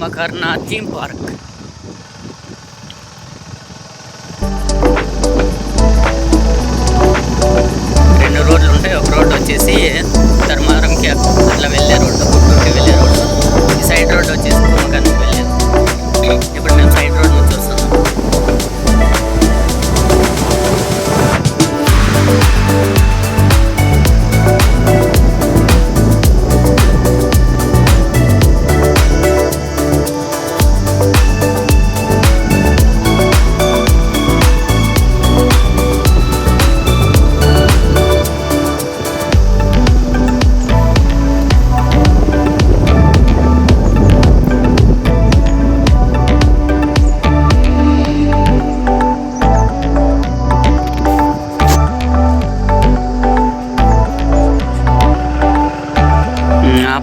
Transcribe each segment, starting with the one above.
కుమ్మకర్ణ theme park. రెండు రోడ్లు ఉంటాయి. ఒక రోడ్డు వచ్చేసి ధర్మవరంకి అట్లా వెళ్ళే రోడ్డు, గుంటూరుకి వెళ్ళే రోడ్డు. ఈ సైడ్ రోడ్డు వచ్చేసి కుమ్మకర్ణకి వెళ్ళేది. ఇప్పుడు మేము సైడ్ రోడ్ నుంచి వస్తున్నాం.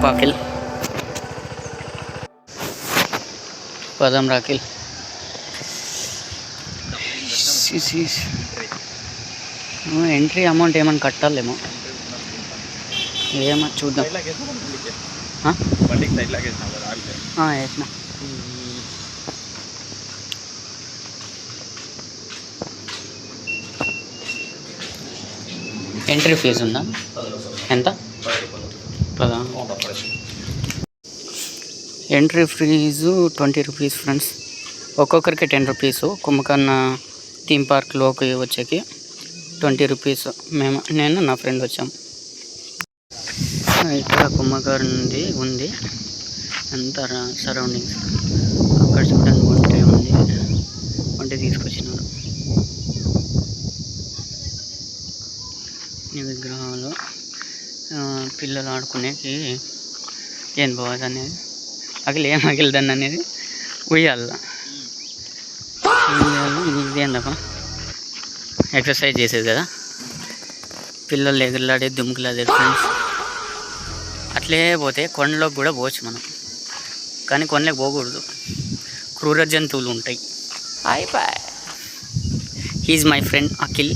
పాకిల్ పదం రాకిల్ ఎంట్రీ అమౌంట్ ఏమైనా కట్టాలేమో, ఏమో చూద్దాం. వేసిన ఎంట్రీ ఫీజు ఉందా? ఎంత? Entry fees 20 rupees friends. ఒక్కొక్కరికి 10 రూపీస్. కుమ్మకర్ణ థీమ్ పార్క్లోకి వచ్చేకి 20 రూపీస్. నేను నా ఫ్రెండ్ వచ్చాం. ఇక్కడ కుమ్మకర్ణది ఉంది అంత సరౌండింగ్స్. అక్కడ చూడండి ఒంటె ఉంది, ఒంటె తీసుకొచ్చినారు. ఈ విగ్రహాలు పిల్లలు ఆడుకునేకి ఏం పోవాలి అనేది, ఏం అగిలిదాన్ని అనేది ఉయ్యాల. ఇది ఏందప్ప ఎక్సర్సైజ్ చేసేది కదా, పిల్లలు ఎగురులాడేది, దుమ్ముకులాడేది ఫ్రెండ్స్. అట్లే పోతే కొండలోకి కూడా పోవచ్చు మనం, కానీ కొండలోకి పోకూడదు, క్రూర జంతువులు ఉంటాయి. అయిపోయి. He's my friend Akhil.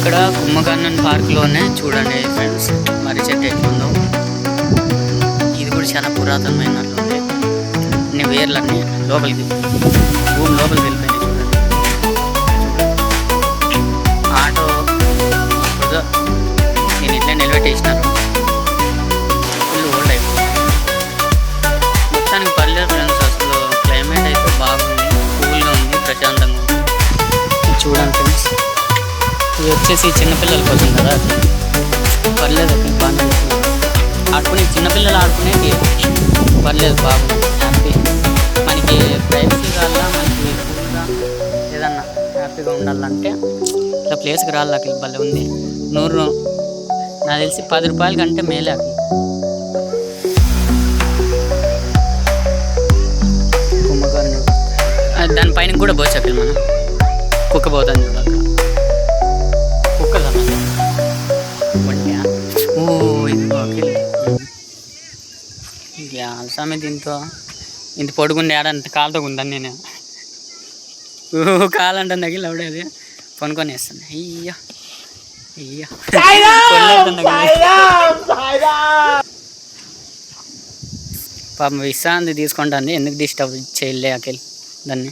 ఇక్కడ కుంభకర్ణన్ పార్క్లోనే చూడండి ఫ్రెండ్స్ మరి చెట్టు ఎట్లుందో. ఇది కూడా చాలా పురాతనమైనట్లుంది. అన్ని వేర్లన్నీ లోపలికి భూమి లోపలికి వెళ్ళిపోయినాయి చూడండి. ఆటో నేను ఇట్లా నిలబెట్టేసినారు. ఫుల్ ఓల్డ్ అయిపోయింది. మొత్తానికి పర్లేదు ఫ్రెండ్స్. అసలు క్లైమేట్ అయితే బాగుంది, కూల్గా ఉంది, ప్రశాంతంగా ఉంది. చూడండి ఫ్రెండ్స్, ఇది వచ్చేసి చిన్నపిల్లల కోసం కదా. పర్లేదు అక్కడ బాగా ఆడుకునే చిన్నపిల్లలు ఆడుకునేది పర్లేదు, బాగుంది, హ్యాపీ. మనకి ప్రైవసీ కావాలా, మనకి కూల్గా ఏదన్నా హ్యాపీగా ఉండాలంటే ఇట్లా ప్లేస్కి రావాలి. అక్కడ భలే ఉంది. 100 నాకు తెలిసి 10 రూపాయల కంటే మేలే అక్కడ. కుంభకర్ణుడు దానిపైన కూడా పోవచ్చు అక్కడ. మనం కుక్క పోతాను చూడు అక్కడ. కుక్కలు వండ్యా ఇదిగో అఖిల్ గ్యాల్సామే దీంతో ఇంత పొడుగుండే ఆడంత కాలుతో ఉందని నేను కాలంటుంది అఖిల్ అవడేది కొనుక్కొని వేస్తాను. అయ్యా అయ్యా పాపం విశ్రాంతి తీసుకుంటుంది. ఎందుకు డిస్టర్బ్ చేయలే అఖిల్ దాన్ని?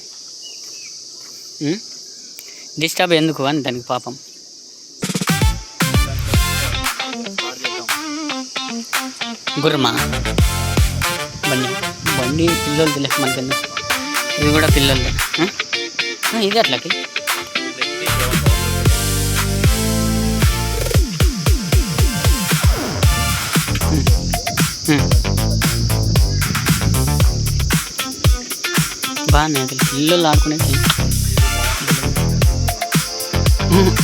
డిస్టర్బ్ ఎందుకు అని దానికి పాపం. గుర్రమా బండి బండి పిల్లలది లెక్క మనకి. ఇది కూడా పిల్లలది. ఇది అట్లకి బాగానే అఖిల్ పిల్లలు ఆడుకునేది.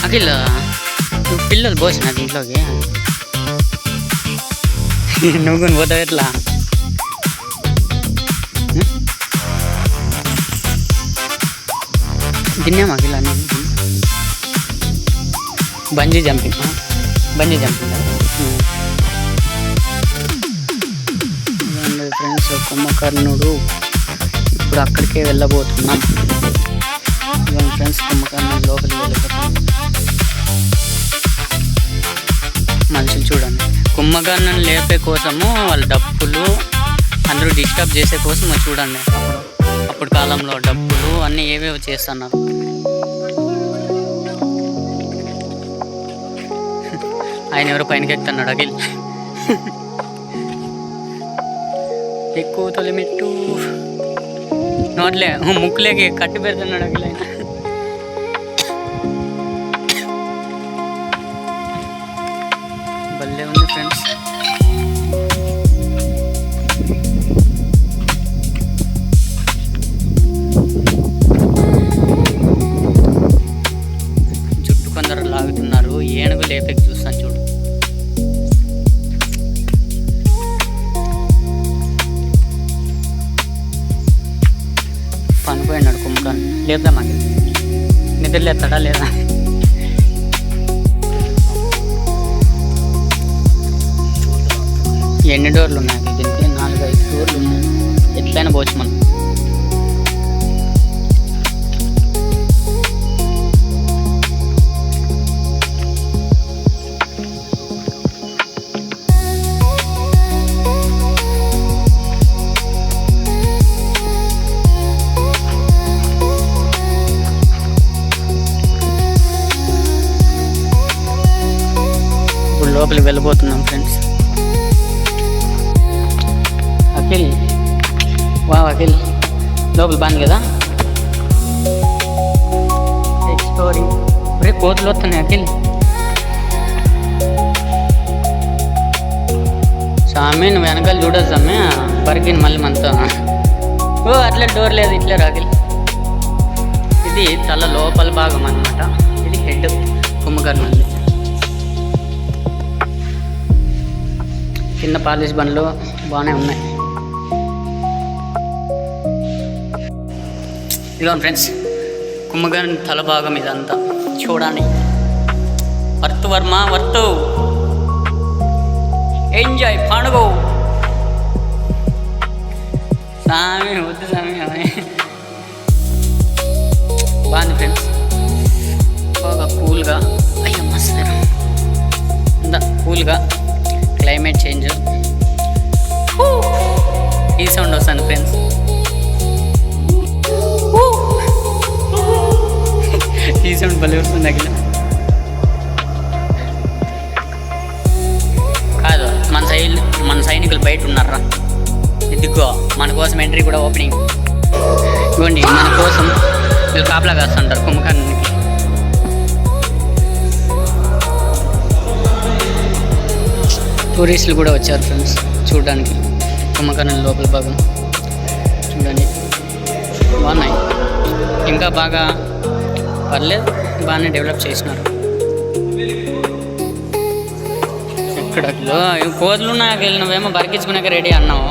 అఖిల్ నువ్వు పిల్లలు పోసిన దీంట్లోకి నువ్వు కొని పోతావు ఎట్లా? తిన్నామా అఖిల్ అని బంజీ జంపింగ్ ఫ్రెండ్స్. కుంభకర్ణుడు ఇప్పుడు అక్కడికే వెళ్ళబోతున్నాం. ఇవన్నీ ఫ్రెండ్స్ కుంభకర్ణుడు లోపలికి వెళ్ళబోతున్నాం. మనుషులు చూడండి, కుంభకర్ణుని లేపే కోసము వాళ్ళ డప్పులు అందరూ డిస్టర్బ్ చేసే కోసం చూడండి. అప్పుడు కాలంలో డప్పులు అన్నీ ఏవేవో చేస్తున్నారు. ఆయన ఎవరో పైనకి ఎక్కుతున్నాడు అఖిల్. ఎక్కువ తొలిమెట్టు నోట్లే ముక్కులేకి కట్టి పెడుతున్నాడు అఖిల్. ఆయన భలే ఉంది ఫ్రెండ్స్. జుట్టు కొందరు లాగుతున్నారు. ఏనుగు లేపేకి చూస్తాను చూడు. పనిపోయినాడు కుంభకర్ణుడు. లేపుదామని నిద్ర లేస్తాడా లేదా? ఎన్ని డోర్లు ఉన్నాయి దీనికి? 4-5 డోర్లు ఉన్నాయి. ఎట్లయినా పోవచ్చు మనం. ఇప్పుడు లోపలికి వెళ్ళిపోతున్నాం ఫ్రెండ్స్. అఖిల్ అఖిల్ లోపల బాగుంది కదా. ఎక్స్ప్లోరింగ్. రే కోతులు వస్తున్నాయి అఖిల్. సామి నువ్వు వెనకాల చూడొచ్చు సామి. పరికిని మళ్ళీ మనతో అట్లే డోర్ లేదు. ఇట్లే రాఖిల్. ఇది తల లోపల భాగం అన్నమాట. ఇది హెడ్ కుంభకర్ణుడి. కింద పాలిష్ బండ్లు బాగానే ఉన్నాయి. ఇదిగో ఫ్రెండ్స్ కుంభకర్ణుని తల భాగం ఇదంతా చూడండి. వర్మ వర్తు ఎంజాయ్ పండుగ. సామి వద్దు సామి. బాగుంది ఫ్రెండ్స్, బాగా కూల్గా. అయ్యమ్మ సౌండ్ వస్తుంది ఫ్రెండ్స్. టీ సౌండ్ భలే వస్తుంది అక్కడ. కాదు మన సైనికులు బయట ఉన్నారా, ఇదిగో మన కోసం ఎంట్రీ కూడా ఓపెనింగ్. ఇవ్వండి మన కోసం వీళ్ళు కాపలా కాస్తుంటారు కుంభకర్ణునికి. టూరిస్టులు కూడా వచ్చారు ఫ్రెండ్స్ చూడడానికి కుంభకర్ణుని లోపల భాగం. చూడండి బాగున్నాయి, ఇంకా బాగా పర్లేదు, బాగానే డెవలప్ చేసినారు. ఇక్కడ కోతులు నాకు వెళ్ళినవేమో బరికించుకున్నాక రెడీ అన్నావు.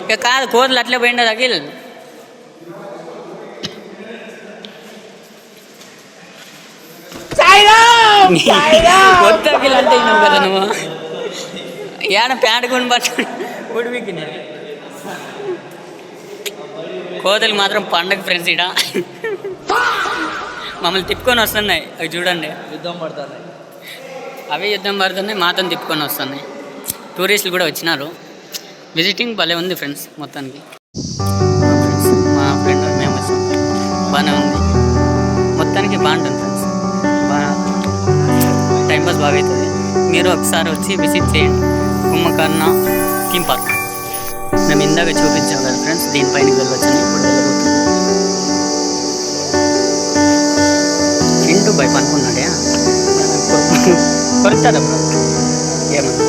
ఇక కాదు కోతులు అట్లే పోయిండదు అఖిల్. కొత్త అఖిల్ అంటే నువ్వు కదా, నువ్వు ఏడ ప్యాంట్ కొని పట్టు ఉడివికి. కోతలు మాత్రం పండగ ఫ్రెండ్స్. ఇడ మమ్మల్ని తిప్పుకొని వస్తున్నాయి అవి చూడండి, యుద్ధం పడుతున్నాయి. అవి యుద్ధం పడుతున్నాయి, మాత్రం తిప్పుకొని వస్తున్నాయి. టూరిస్టులు కూడా వచ్చినారు, విజిటింగ్ భలే ఉంది ఫ్రెండ్స్. మొత్తానికి మా ఫ్రెండ్ మేము వచ్చాం, బాగానే ఉంది. మొత్తానికి బాగుంటుంది ఫ్రెండ్స్, బాగా టైంపాస్ బాగా అవుతుంది. మీరు ఒకసారి వచ్చి విజిట్ చేయండి కుంభకర్ణ థీమ్ పార్క్. మేము ఇందాక చూపించాం కదా ఫ్రెండ్స్, దీనిపైనకి వెళ్ళొచ్చని ఇప్పుడు వెళ్ళబోతున్నాం. ఇంటూ బైప్ అనుకున్నాడే కొరుకుతారా బ్రో, ఏమన్నా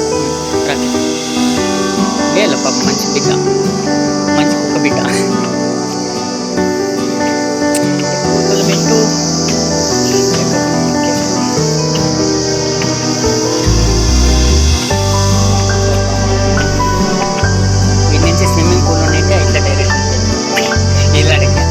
లేదు పాప, మంచి బిడ్డ, మంచి కుక్క బిడ్డ. పెట్టు వీటి నుంచి స్విమ్మింగ్ పూల్ ఉన్నట్టే ఇట్లా డైరెక్ట్ ఇలా అడిగి.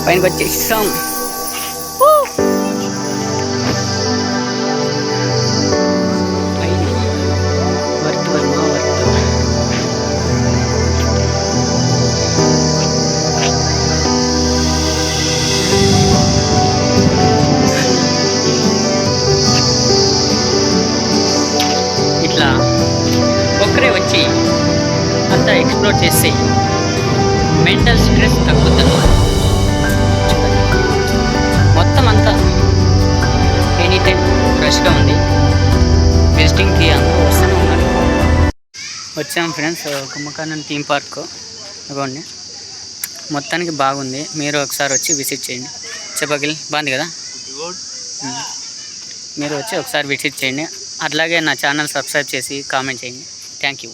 పైనకి వచ్చేసాం. ఇట్లా ఒక్కరే వచ్చి అంతా ఎక్స్ప్లోర్ చేసి మెంటల్ స్ట్రెస్ తగ్గుతుంది. మొత్తం అంతా ఎనీ టైం ఫ్రెష్గా ఉంది. విజిటింగ్కి అందరూ వస్తూనే ఉన్నారు. వచ్చాం ఫ్రెండ్స్ కుంభకర్ణ థీమ్ పార్క్. ఇవ్వండి మొత్తానికి బాగుంది, మీరు ఒకసారి వచ్చి విజిట్ చేయండి. చెప్పగిల్ బాగుంది కదా, మీరు వచ్చి ఒకసారి విజిట్ చేయండి. అట్లాగే నా ఛానల్ సబ్స్క్రైబ్ చేసి కామెంట్ చేయండి. Thank you.